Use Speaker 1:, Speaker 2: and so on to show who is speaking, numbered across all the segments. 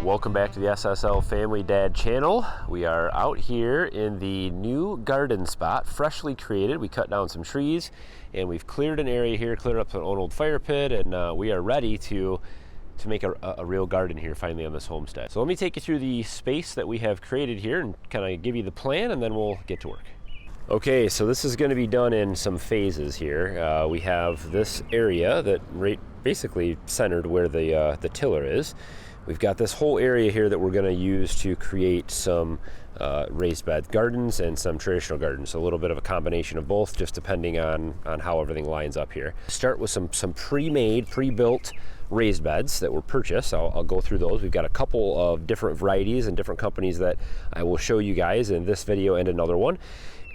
Speaker 1: Welcome back to the SSL Family Dad channel. We are out here in the new garden spot, freshly created. We cut down some trees and we've cleared an area here, cleared up an old fire pit, and we are ready to make a real garden here finally on this homestead. So let me take you through the space that we have created here and kind of give you the plan, and then we'll get to work. Okay, so this is going to be done in some phases here. We have this area that basically centered where the tiller is. We've got this whole area here that we're going to use to create some raised bed gardens and some traditional gardens. So a little bit of a combination of both, just depending on how everything lines up here. Start with some pre-made, pre-built raised beds that were purchased. I'll go through those. We've got a couple of different varieties and different companies that I will show you guys in this video and another one.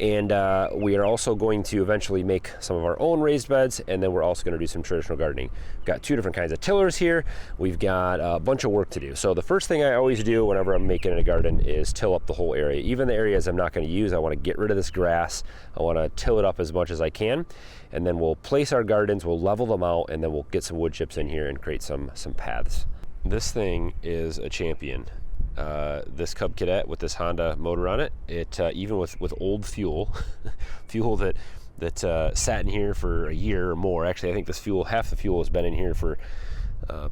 Speaker 1: And we are also going to eventually make some of our own raised beds, and then we're also going to do some traditional gardening. We've got two different kinds of tillers here. We've got a bunch of work to do. So the first thing I always do whenever I'm making a garden is till up the whole area. Even the areas I'm not going to use, I want to get rid of this grass. I want to till it up as much as I can. And then we'll place our gardens, we'll level them out, and then we'll get some wood chips in here and create some paths. This thing is a champion. This Cub Cadet with this Honda motor on it, even with old fuel, fuel that sat in here for a year or more. Actually, I think this fuel, half the fuel has been in here for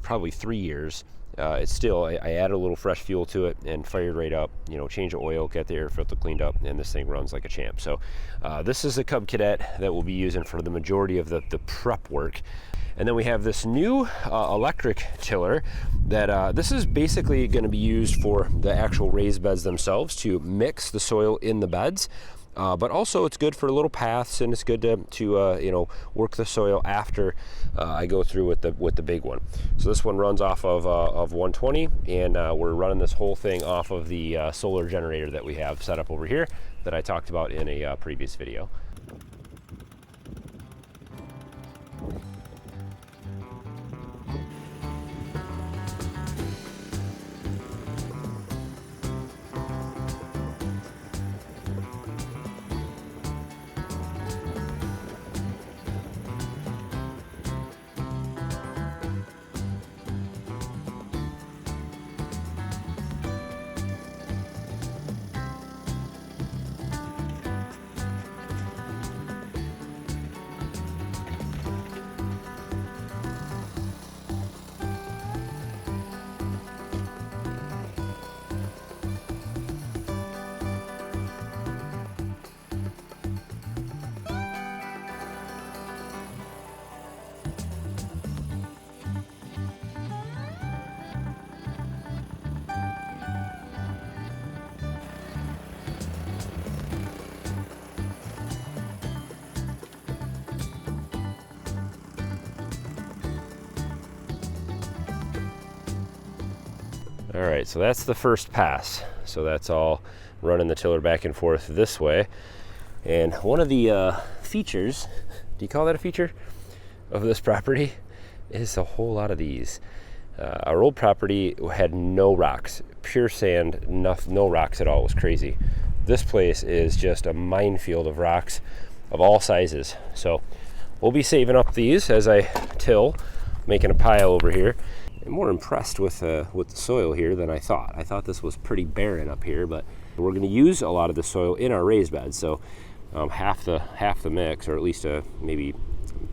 Speaker 1: probably 3 years. It's still, I added a little fresh fuel to it and fired right up, change the oil, get the air filter cleaned up, and this thing runs like a champ. So this is the Cub Cadet that we'll be using for the majority of the prep work. And then we have this new electric tiller that this is basically going to be used for the actual raised beds themselves, to mix the soil in the beds. But also it's good for little paths, and it's good to work the soil after I go through with the big one. So this one runs off of 120, and we're running this whole thing off of the solar generator that we have set up over here that I talked about in a previous video. All right, so that's the first pass. So that's all running the tiller back and forth this way. And one of the features, do you call that a feature, of this property is a whole lot of these. Our old property had no rocks, pure sand, no rocks at all. It was crazy. This place is just a minefield of rocks of all sizes. So we'll be saving up these as I till, making a pile over here. I'm more impressed with the soil here than I thought. I thought this was pretty barren up here, but we're going to use a lot of the soil in our raised beds. So half the mix, or at least maybe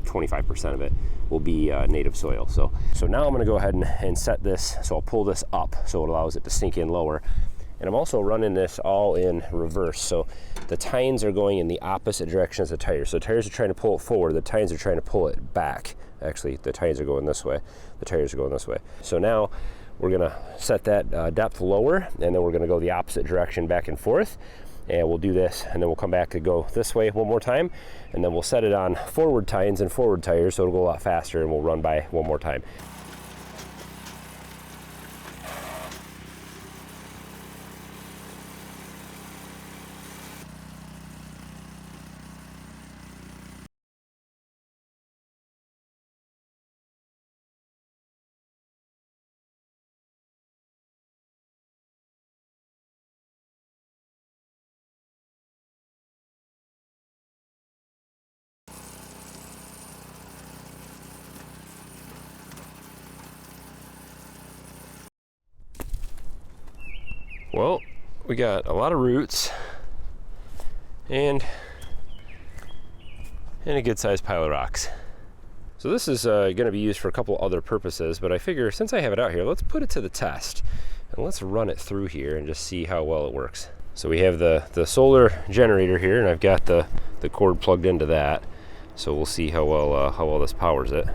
Speaker 1: 25% of it, will be native soil. So now I'm going to go ahead and set this. So I'll pull this up so it allows it to sink in lower. And I'm also running this all in reverse. So the tines are going in the opposite direction as the tires. So the tires are trying to pull it forward. The tines are trying to pull it back. Actually, the tines are going this way. The tires are going this way. So now we're going to set that depth lower, and then we're going to go the opposite direction back and forth. And we'll do this, and then we'll come back and go this way one more time. And then we'll set it on forward tines and forward tires, so it'll go a lot faster, and we'll run by one more time. Well, we got a lot of roots and a good sized pile of rocks. So this is going to be used for a couple other purposes, but I figure since I have it out here, let's put it to the test and let's run it through here and just see how well it works. So we have the solar generator here, and I've got the cord plugged into that. So we'll see how well this powers it.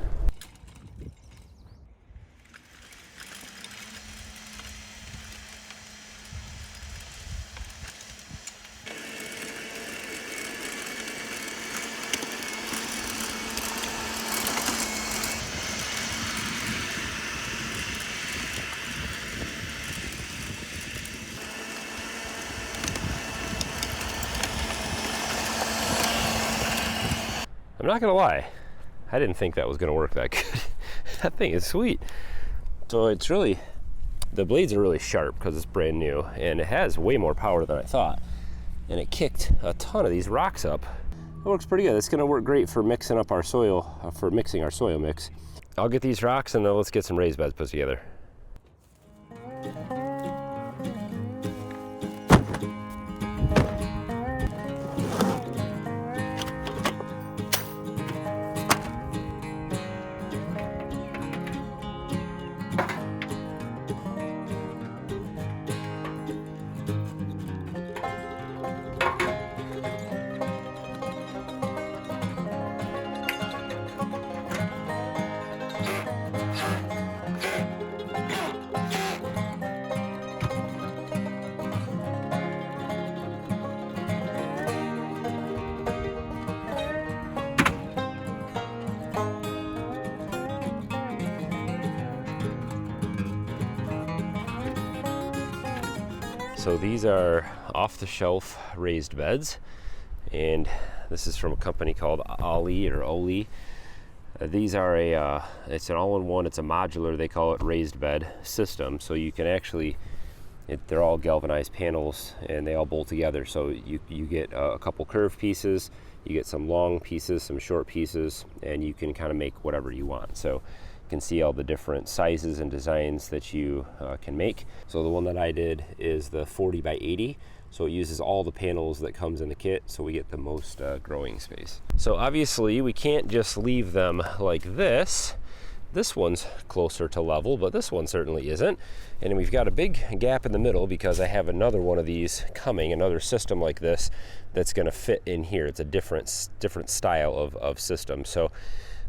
Speaker 1: I'm not gonna lie, I didn't think that was gonna work that good. That thing is sweet. So it's really, the blades are really sharp because it's brand new, and it has way more power than I thought. And it kicked a ton of these rocks up. It works pretty good. It's gonna work great for mixing up our soil, for mixing our soil mix. I'll get these rocks and then let's get some raised beds put together. So these are off-the-shelf raised beds, and this is from a company called Oli. These are it's an all-in-one, it's a modular, they call it raised bed system. So you can actually, they're all galvanized panels and they all bolt together. So you get a couple curved pieces, you get some long pieces, some short pieces, and you can kind of make whatever you want. So you can see all the different sizes and designs that you can make. So the one that I did is the 40 by 80. So it uses all the panels that comes in the kit, so we get the most growing space. So obviously we can't just leave them like this. This one's closer to level, but this one certainly isn't. And we've got a big gap in the middle because I have another one of these coming, another system like this that's gonna fit in here. It's a different style of system. So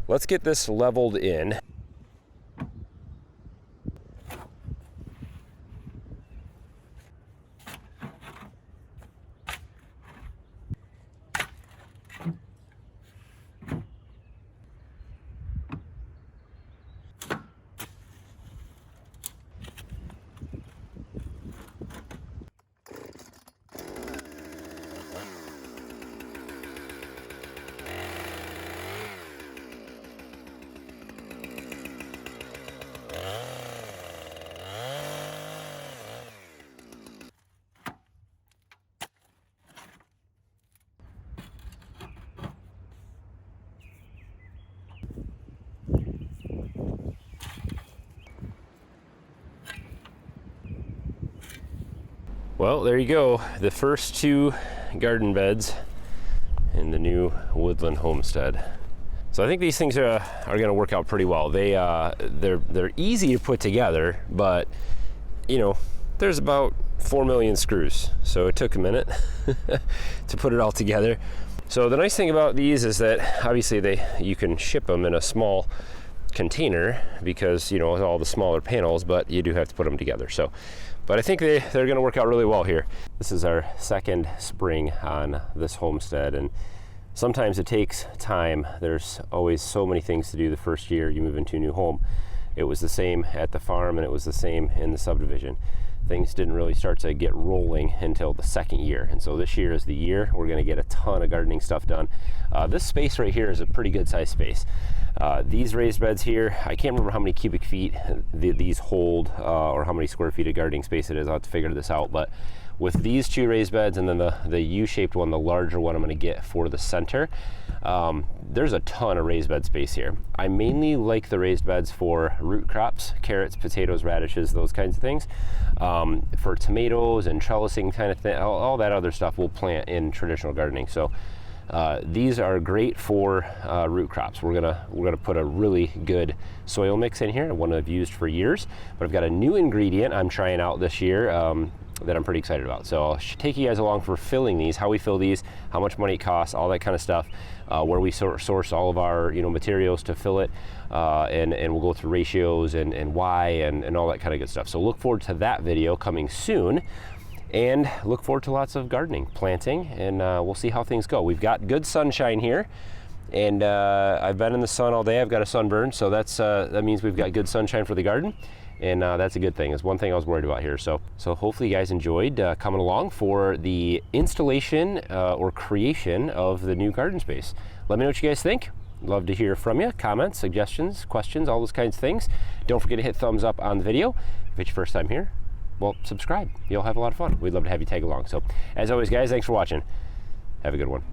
Speaker 1: let's get this leveled in. Well, there you go, the first two garden beds in the new Woodland homestead. So I think these things are going to work out pretty well. They're easy to put together, but you know, there's about 4 million screws, so it took a minute to put it all together. So the nice thing about these is that obviously you can ship them in a small container because, you know, all the smaller panels, but you do have to put them together. So, but I think they're going to work out really well here. This is our second spring on this homestead, and sometimes it takes time. There's always so many things to do the first year you move into a new home. It was the same at the farm, and it was the same in the subdivision. Things didn't really start to get rolling until the second year, and so this year is the year we're going to get a ton of gardening stuff done. This space right here is a pretty good sized space. These raised beds here, I can't remember how many cubic feet these hold or how many square feet of gardening space it is. I'll have to figure this out. But with these 2 raised beds and then the U-shaped one, the larger one I'm going to get for the center, there's a ton of raised bed space here. I mainly like the raised beds for root crops, carrots, potatoes, radishes, those kinds of things. For tomatoes and trellising kind of thing, all that other stuff we'll plant in traditional gardening. So these are great for root crops. We're gonna put a really good soil mix in here, one I've used for years, but I've got a new ingredient I'm trying out this year that I'm pretty excited about. So I'll take you guys along for filling these, how we fill these, how much money it costs, all that kind of stuff, where we source all of our materials to fill it, and we'll go through ratios and why and all that kind of good stuff. So look forward to that video coming soon. And look forward to lots of gardening, planting, and we'll see how things go. We've got good sunshine here, and I've been in the sun all day. I've got a sunburn, so that means we've got good sunshine for the garden, and that's a good thing. It's one thing I was worried about here. So hopefully you guys enjoyed coming along for the installation or creation of the new garden space. Let me know what you guys think. Love to hear from you. Comments, suggestions, questions, all those kinds of things. Don't forget to hit thumbs up on the video. If it's your first time here, well, subscribe. You'll have a lot of fun. We'd love to have you tag along. So, as always, guys, thanks for watching. Have a good one.